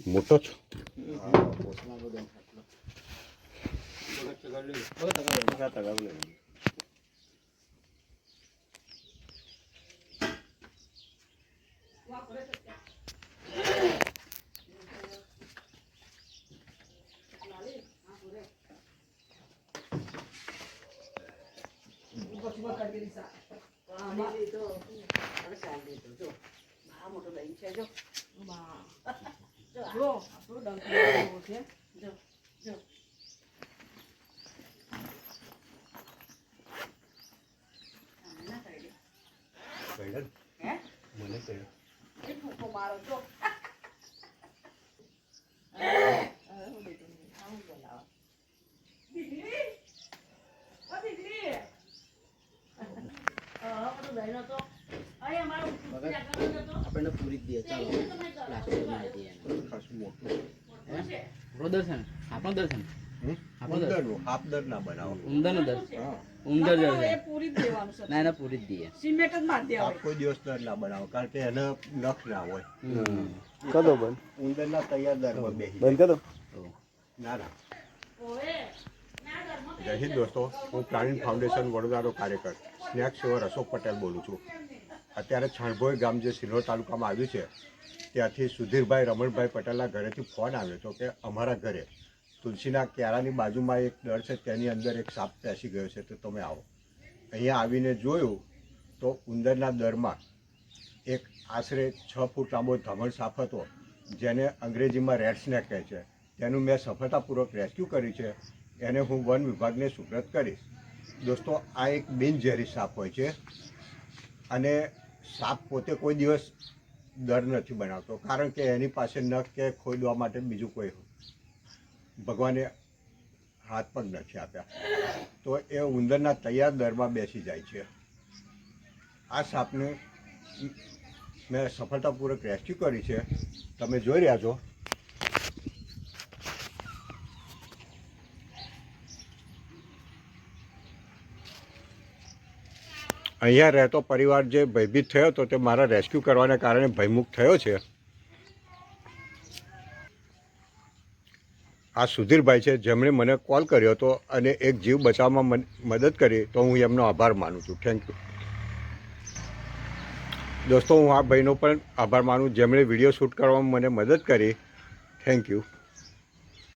મોટો છો આપણને પૂરી જ દે ચાલો પ્લાસ્ટિક માં દે દર્શન આપણો દર્શન હાફ દર ના બનાવો ઉંદર નું દર્શન ઉંદર પૂરી જ દેવાનું છે ના પૂરી જ દે સિમેન્ટ જ માર દેવા કોઈ દિવસ દર ના બનાવો કારણ કે એને નખ ના હોય કદો બંધ ઉંદર ના તૈયાર દરમાં બેસી બંધ કદો ના ના જય હિન્દ દોસ્તો, હું પ્લાનિંગ ફાઉન્ડેશન વડોદરાનો કાર્યકર સ્નેક સેવર અશોક પટેલ બોલું છું. અત્યારે છાણભોઈ ગામ જે સિલ્લોડ તાલુકામાં આવ્યું છે ત્યાંથી સુધીરભાઈ રમણભાઈ પટેલના ઘરેથી ફોન આવ્યો હતો કે અમારા ઘરે તુલસીના ક્યારાની બાજુમાં એક દર છે તેની અંદર એક સાપ પેસી ગયો છે તો તમે આવો. અહીંયા આવીને જોયું તો ઉંદરના દરમાં એક આશરે 6 ફૂટ લાંબો ધમણ સાપ હતો જેને અંગ્રેજીમાં રેડ સ્નેક કહે છે. તેનું મેં સફળતાપૂર્વક રેસ્ક્યુ કર્યું છે. એને હું વન વિભાગને સુપ્રત કરીશ. દોસ્તો, આ એક બિનઝેરી સાપ હોય છે અને સાપ પોતે કોઈ દિવસ દર નથી બનાવતો કારણ કે એની પાસે નખ કે ખોદવા માટે બીજું કોઈ ભગવાને હાથ પગ નથી આપ્યા, તો એ ઉંદરના તૈયાર દરમાં બેસી જાય છે. આ સાપને મેં સફળતાપૂર્વક રેસ્ક્યુ કરી છે, તમે જોઈ રહ્યા છો. અહીંયા રહેતો પરિવાર જે ભયભીત થયો હતો તે મારા રેસ્ક્યુ કરવાને કારણે ભયમુક્ત થયો છે. આ સુધીરભાઈ છે જેમણે મને કોલ કર્યો હતો અને એક જીવ બચાવવામાં મદદ કરી, તો હું એમનો આભાર માનું છું. થેન્ક યુ દોસ્તો. હું આ ભાઈનો પણ આભાર માનું જેમણે વિડીયો શૂટ કરવામાં મને મદદ કરી. Thank you.